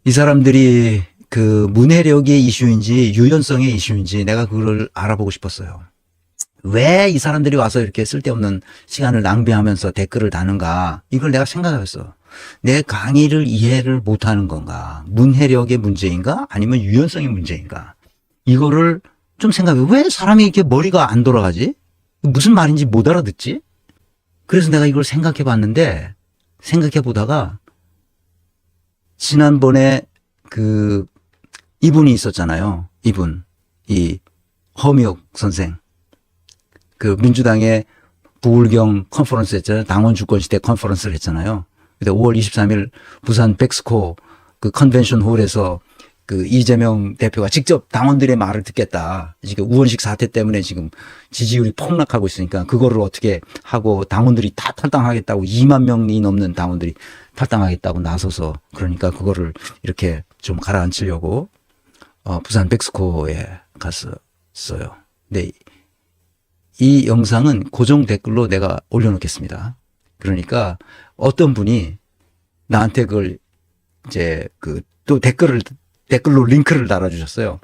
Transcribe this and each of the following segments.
이 사람들이 그 문해력의 이슈인지 유연성의 이슈인지 내가 그걸 알아보고 싶었어요. 왜 이 사람들이 와서 이렇게 쓸데없는 시간을 낭비하면서 댓글을 다는가? 이걸 내가 생각했어. 내 강의를 이해를 못하는 건가? 문해력의 문제인가? 아니면 유연성의 문제인가? 이거를 좀 생각해. 왜 사람이 이렇게 머리가 안 돌아가지? 무슨 말인지 못 알아듣지? 그래서 내가 이걸 생각해 봤는데, 생각해 보다가, 지난번에 이분이 있었잖아요. 이 허미옥 선생. 그 민주당의 부울경 컨퍼런스 했잖아요. 당원 주권 시대 컨퍼런스를 했잖아요. 근데 5월 23일 부산 백스코 그 컨벤션 홀에서 그 이재명 대표가 직접 당원들의 말을 듣겠다. 지금 우원식 사태 때문에 지금 지지율이 폭락하고 있으니까 그거를 어떻게 하고 당원들이 다 탈당하겠다고 2만 명이 넘는 당원들이 탈당하겠다고 나서서 그러니까 그거를 이렇게 좀 가라앉히려고 부산 백스코에 갔었어요. 근데 이 영상은 고정 댓글로 내가 올려놓겠습니다. 그러니까 어떤 분이 나한테 그걸 이제 또 댓글로 링크를 달아주셨어요.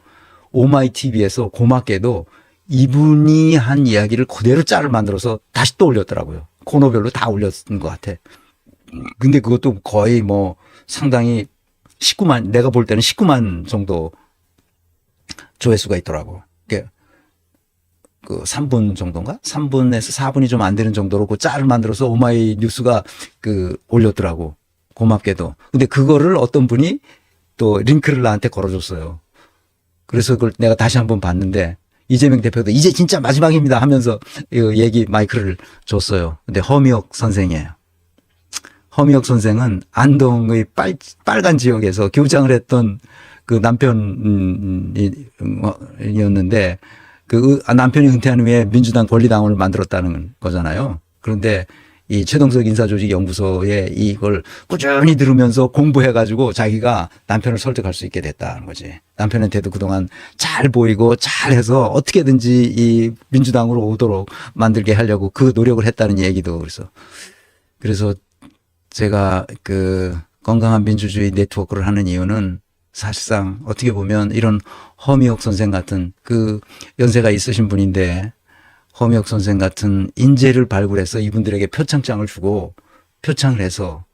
오마이TV에서 고맙게도 이분이 한 이야기를 그대로 짤을 만들어서 다시 또 올렸더라고요. 코너별로 다 올렸던 것 같아. 근데 그것도 거의 뭐 상당히 19만, 내가 볼 때는 19만 정도 조회수가 있더라고. 그 3분 정도인가? 3분에서 4분이 좀 안 되는 정도로 그 짤을 만들어서 오마이 뉴스가 올렸더라고. 고맙게도. 근데 그거를 어떤 분이 또 링크를 나한테 걸어줬어요. 그래서 그걸 내가 다시 한번 봤는데 이재명 대표도 이제 진짜 마지막입니다 하면서 얘기 마이크를 줬어요. 근데 허미옥 선생이에요. 허미옥 선생은 안동의 빨간 지역에서 교장을 했던 그 남편이었는데 남편이 은퇴한 후에 민주당 권리당원을 만들었다는 거잖아요. 그런데 이 최동석 인사조직연구소에 이걸 꾸준히 들으면서 공부해가지고 자기가 남편을 설득할 수 있게 됐다는 거지. 남편한테도 그동안 잘 보이고 잘해서 어떻게든지 이 민주당으로 오도록 만들게 하려고 그 노력을 했다는 얘기도 그래서 제가 건강한 민주주의 네트워크를 하는 이유는 사실상 어떻게 보면 이런 허미옥 선생 같은 연세가 있으신 분인데 허미옥 선생 같은 인재를 발굴해서 이분들에게 표창장을 주고 표창을 해서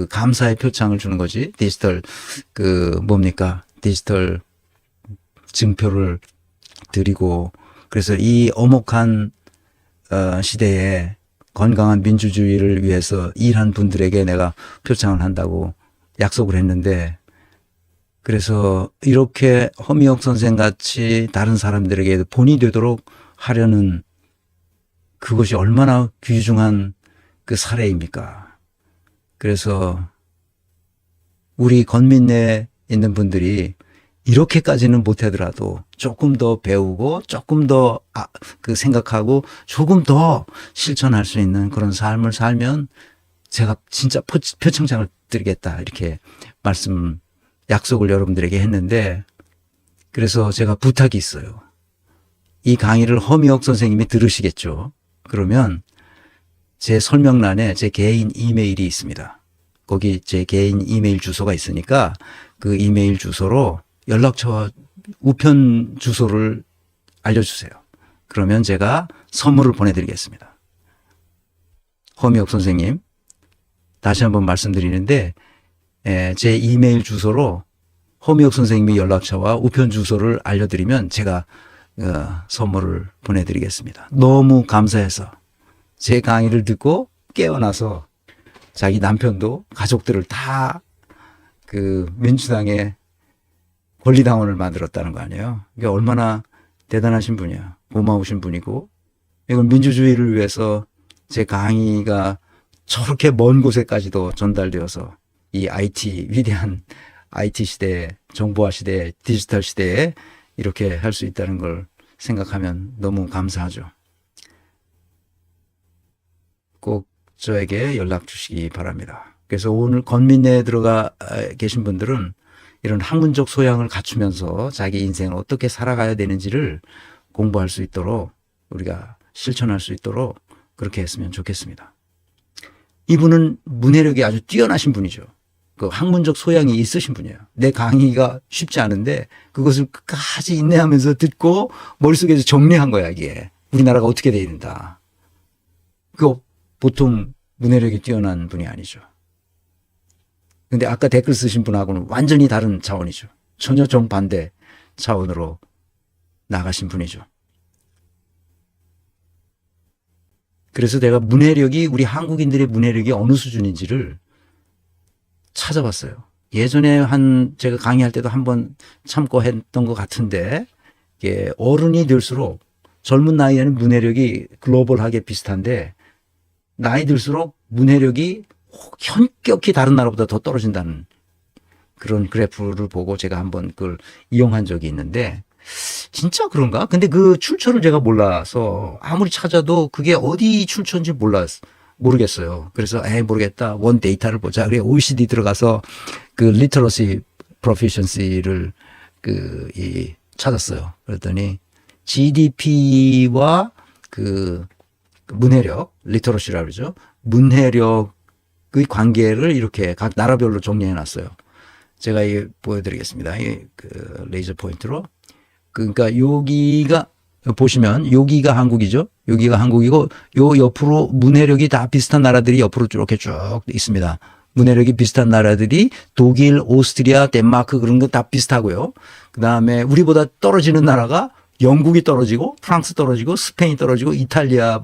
감사의 표창을 주는 거지. 디지털 디지털 증표를 드리고 그래서 이 엄혹한 시대에 건강한 민주주의를 위해서 일한 분들에게 내가 표창을 한다고 약속을 했는데 그래서 이렇게 허미옥 선생 같이 다른 사람들에게 본이 되도록 하려는 그것이 얼마나 귀중한 사례입니까? 그래서 우리 건민 내에 있는 분들이 이렇게까지는 못하더라도 조금 더 배우고 조금 더 생각하고 조금 더 실천할 수 있는 그런 삶을 살면 제가 진짜 표창장을 드리겠다 이렇게 약속을 여러분들에게 했는데 그래서 제가 부탁이 있어요. 이 강의를 허미옥 선생님이 들으시겠죠. 그러면 제 설명란에 제 개인 이메일이 있습니다. 거기 제 개인 이메일 주소가 있으니까 그 이메일 주소로 연락처와 우편 주소를 알려주세요. 그러면 제가 선물을 보내드리겠습니다. 허미옥 선생님 다시 한번 말씀드리는데 제 이메일 주소로 허미옥 선생님의 연락처와 우편 주소를 알려드리면 제가 선물을 보내드리겠습니다. 너무 감사해서 제 강의를 듣고 깨어나서 자기 남편도 가족들을 다 민주당의 권리당원을 만들었다는 거 아니에요. 이게 얼마나 대단하신 분이야. 고마우신 분이고 이건 민주주의를 위해서 제 강의가 저렇게 먼 곳에까지도 전달되어서 이 위대한 IT 시대에 정보화 시대에 디지털 시대에 이렇게 할 수 있다는 걸 생각하면 너무 감사하죠. 꼭 저에게 연락 주시기 바랍니다. 그래서 오늘 건민내에 들어가 계신 분들은 이런 학문적 소양을 갖추면서 자기 인생을 어떻게 살아가야 되는지를 공부할 수 있도록 우리가 실천할 수 있도록 그렇게 했으면 좋겠습니다. 이분은 문해력이 아주 뛰어나신 분이죠. 그 학문적 소양이 있으신 분이에요. 내 강의가 쉽지 않은데 그것을 끝까지 인내하면서 듣고 머릿속에서 정리한 거야, 이게. 우리나라가 어떻게 돼야 된다. 그 보통 문해력이 뛰어난 분이 아니죠. 근데 아까 댓글 쓰신 분하고는 완전히 다른 차원이죠. 전혀 정반대 차원으로 나가신 분이죠. 그래서 내가 문해력이, 우리 한국인들의 문해력이 어느 수준인지를 찾아봤어요. 예전에 제가 강의할 때도 한번 참고 했던 것 같은데, 이게 어른이 될수록 젊은 나이에는 문해력이 글로벌하게 비슷한데, 나이 들수록 문해력이 현격히 다른 나라보다 더 떨어진다는 그런 그래프를 보고 제가 한번 그걸 이용한 적이 있는데, 진짜 그런가? 근데 그 출처를 제가 몰라서 아무리 찾아도 그게 어디 출처인지 모르겠어요. 그래서 모르겠다. 원 데이터를 보자. 그래 OECD 들어가서 그 리터러시 프로피션시를 찾았어요. 그랬더니 GDP와 그 문해력, 리터러시라고 그러죠. 문해력의 관계를 이렇게 각 나라별로 정리해 놨어요. 제가 이게 보여드리겠습니다. 그 레이저 포인트로. 그러니까 여기가 보시면 여기가 한국이죠. 여기가 한국이고 요 옆으로 문해력이 다 비슷한 나라들이 옆으로 이렇게 쭉 있습니다. 문해력이 비슷한 나라들이 독일, 오스트리아, 덴마크 그런 거 다 비슷하고요. 그다음에 우리보다 떨어지는 나라가 영국이 떨어지고 프랑스 떨어지고 스페인이 떨어지고 이탈리아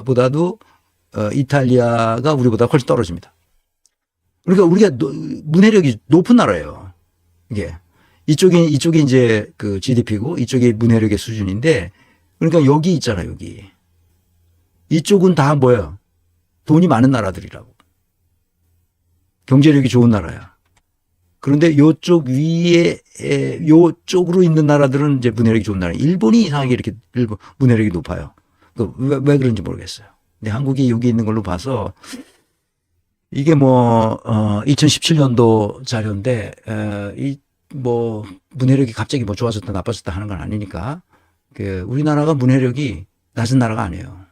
보다도 이탈리아가 우리보다 훨씬 떨어집니다. 그러니까 우리가 문해력이 높은 나라예요. 이게. 이쪽이 이제 그 GDP고 이쪽이 문해력의 수준인데, 그러니까 여기 있잖아요, 여기. 이쪽은 다 뭐야? 돈이 많은 나라들이라고. 경제력이 좋은 나라야. 그런데 요쪽 위에, 요쪽으로 있는 나라들은 이제 문해력이 좋은 나라. 일본이 이상하게 이렇게 문해력이 높아요. 왜 그런지 모르겠어요. 근데 한국이 여기 있는 걸로 봐서, 이게 2017년도 자료인데, 문해력이 갑자기 좋아졌다 나빠졌다 하는 건 아니니까, 우리나라가 문해력이 낮은 나라가 아니에요.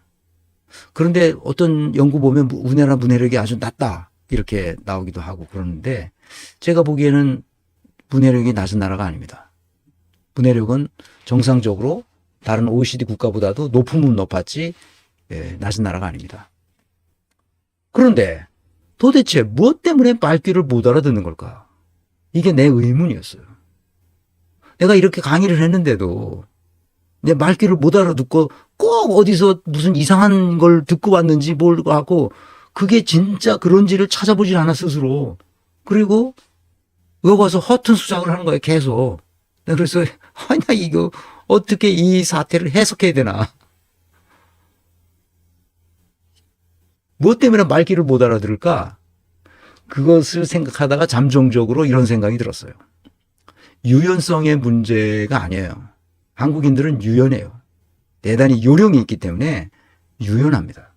그런데 어떤 연구 보면 우리나라 문해력이 아주 낮다. 이렇게 나오기도 하고 그러는데, 제가 보기에는 문해력이 낮은 나라가 아닙니다. 문해력은 정상적으로 다른 OECD 국가보다도 높으면 높았지, 낮은 나라가 아닙니다. 그런데 도대체 무엇 때문에 말귀를 못 알아듣는 걸까? 이게 내 의문이었어요. 내가 이렇게 강의를 했는데도 내 말귀를 못 알아듣고 꼭 어디서 무슨 이상한 걸 듣고 왔는지 뭘 하고 그게 진짜 그런지를 찾아보질 않아 스스로. 그리고 여기 와서 허튼 수작을 하는 거예요, 계속. 그래서 나 이거 어떻게 이 사태를 해석해야 되나. 무엇 때문에 말귀를 못 알아들을까? 그것을 생각하다가 잠정적으로 이런 생각이 들었어요. 유연성의 문제가 아니에요. 한국인들은 유연해요. 대단히 요령이 있기 때문에 유연합니다.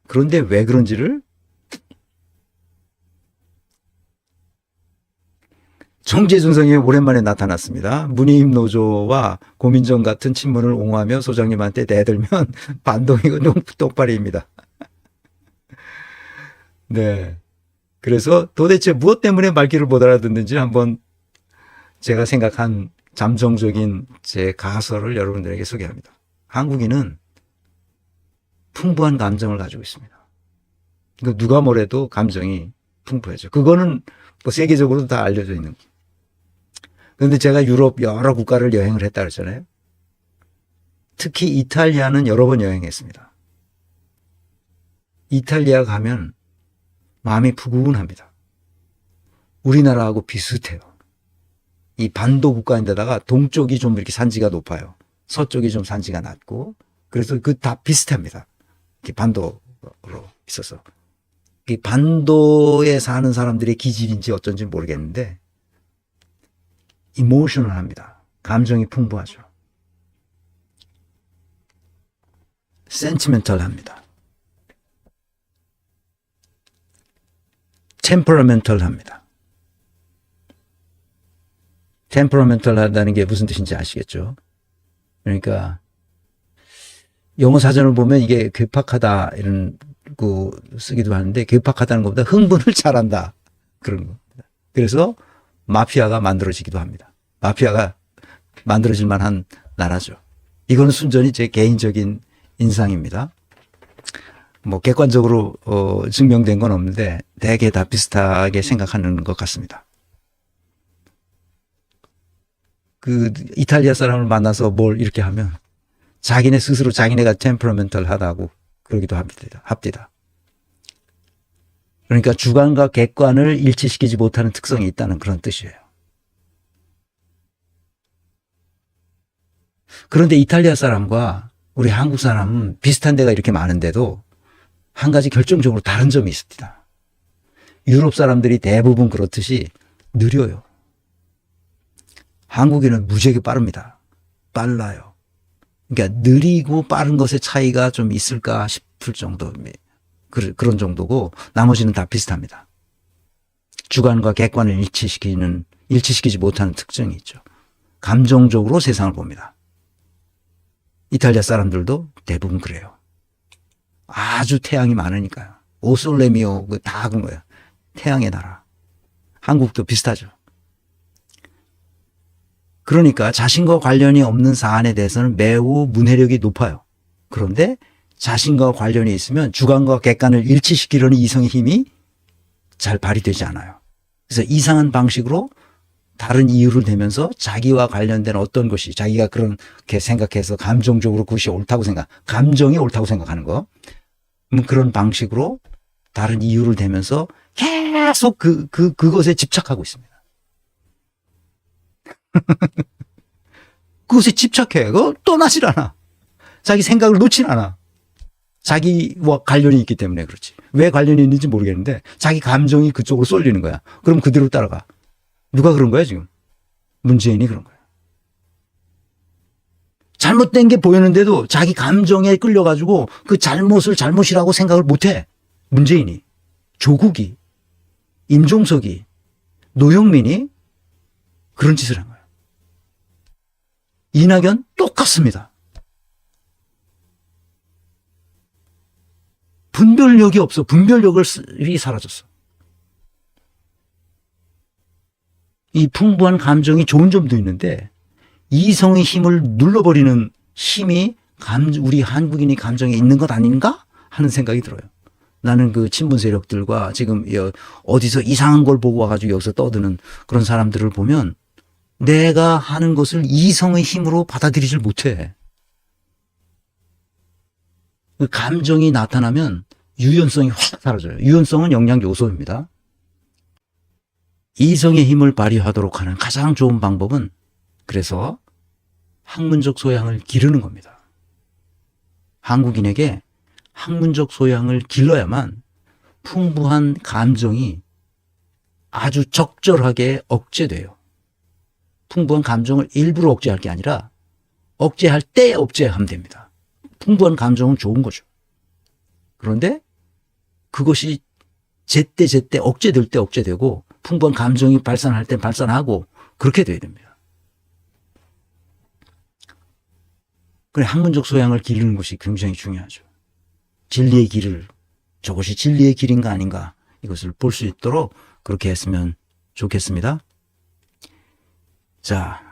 그런데 왜 그런지를 정제준성이 오랜만에 나타났습니다. 문희임 노조와 고민정 같은 친문을 옹호하며 소장님한테 대들면 반동이고 똑발입니다. 네. 그래서 도대체 무엇 때문에 말귀를 못 알아듣는지 한번 제가 생각한 잠정적인 제 가설을 여러분들에게 소개합니다. 한국인은 풍부한 감정을 가지고 있습니다. 그러니까 누가 뭐래도 감정이 풍부해져. 그거는 세계적으로도 다 알려져 있는 거예요. 그런데 제가 유럽 여러 국가를 여행을 했다 그랬잖아요. 특히 이탈리아는 여러 번 여행했습니다. 이탈리아 가면 마음이 푸근합니다. 우리나라하고 비슷해요. 이 반도 국가인데다가 동쪽이 좀 이렇게 산지가 높아요. 서쪽이 좀 산지가 낮고, 그래서 다 비슷합니다. 이렇게 반도로 있어서. 이 반도에 사는 사람들의 기질인지 어쩐지 모르겠는데, 이모셔널합니다. 감정이 풍부하죠. 센티멘털합니다. 템퍼러멘털합니다. 템퍼러멘털하다는 게 무슨 뜻인지 아시겠죠? 그러니까 영어 사전을 보면 이게 괴팍하다 이런 쓰기도 하는데 괴팍하다는 것보다 흥분을 잘한다. 그런 겁니다. 그래서 마피아가 만들어지기도 합니다. 마피아가 만들어질 만한 나라죠. 이거는 순전히 제 개인적인 인상입니다. 뭐 객관적으로 증명된 건 없는데 대개 다 비슷하게 생각하는 것 같습니다. 그 이탈리아 사람을 만나서 뭘 이렇게 하면 자기네 스스로 자기네가 템퍼러멘털하다고 그러기도 합니다. 그러니까 주관과 객관을 일치시키지 못하는 특성이 있다는 그런 뜻이에요. 그런데 이탈리아 사람과 우리 한국 사람은 비슷한 데가 이렇게 많은데도 한 가지 결정적으로 다른 점이 있습니다. 유럽 사람들이 대부분 그렇듯이 느려요. 한국인은 무지하게 빠릅니다. 빨라요. 그러니까 느리고 빠른 것의 차이가 좀 있을까 싶을 정도, 그런 정도고 나머지는 다 비슷합니다. 주관과 객관을 일치시키지 못하는 특징이 있죠. 감정적으로 세상을 봅니다. 이탈리아 사람들도 대부분 그래요. 아주 태양이 많으니까요. 오솔레미오 다 그런 거예요. 태양의 나라. 한국도 비슷하죠. 그러니까 자신과 관련이 없는 사안에 대해서는 매우 문해력이 높아요. 그런데 자신과 관련이 있으면 주관과 객관을 일치시키려는 이성의 힘이 잘 발휘되지 않아요. 그래서 이상한 방식으로 다른 이유를 대면서 자기와 관련된 어떤 것이 자기가 그렇게 생각해서 감정적으로 그것이 옳다고 감정이 옳다고 생각하는 거. 그런 방식으로 다른 이유를 대면서 계속 그것에 집착하고 있습니다. 그것에 집착해. 그거 떠나질 않아. 자기 생각을 놓진 않아. 자기와 관련이 있기 때문에 그렇지. 왜 관련이 있는지 모르겠는데 자기 감정이 그쪽으로 쏠리는 거야. 그럼 그대로 따라가. 누가 그런 거야 지금? 문재인이 그런 거야. 잘못된 게 보이는데도 자기 감정에 끌려가지고 그 잘못을 잘못이라고 생각을 못해. 문재인이, 조국이, 임종석이, 노영민이 그런 짓을 한 거예요. 이낙연 똑같습니다. 분별력이 없어. 분별력이 사라졌어. 이 풍부한 감정이 좋은 점도 있는데 이성의 힘을 눌러버리는 힘이 우리 한국인의 감정에 있는 것 아닌가 하는 생각이 들어요. 나는 그 친문 세력들과 지금 어디서 이상한 걸 보고 와가지고 여기서 떠드는 그런 사람들을 보면 내가 하는 것을 이성의 힘으로 받아들이질 못해. 그 감정이 나타나면 유연성이 확 사라져요. 유연성은 영양 요소입니다. 이성의 힘을 발휘하도록 하는 가장 좋은 방법은 그래서 학문적 소양을 기르는 겁니다. 한국인에게 학문적 소양을 길러야만 풍부한 감정이 아주 적절하게 억제돼요. 풍부한 감정을 일부러 억제할 게 아니라 억제할 때 억제하면 됩니다. 풍부한 감정은 좋은 거죠. 그런데 그것이 제때 억제될 때 억제되고 풍부한 감정이 발산할 때 발산하고 그렇게 돼야 됩니다. 그래 학문적 소양을 기르는 것이 굉장히 중요하죠. 진리의 길을 저것이 진리의 길인가 아닌가 이것을 볼 수 있도록 그렇게 했으면 좋겠습니다. 자,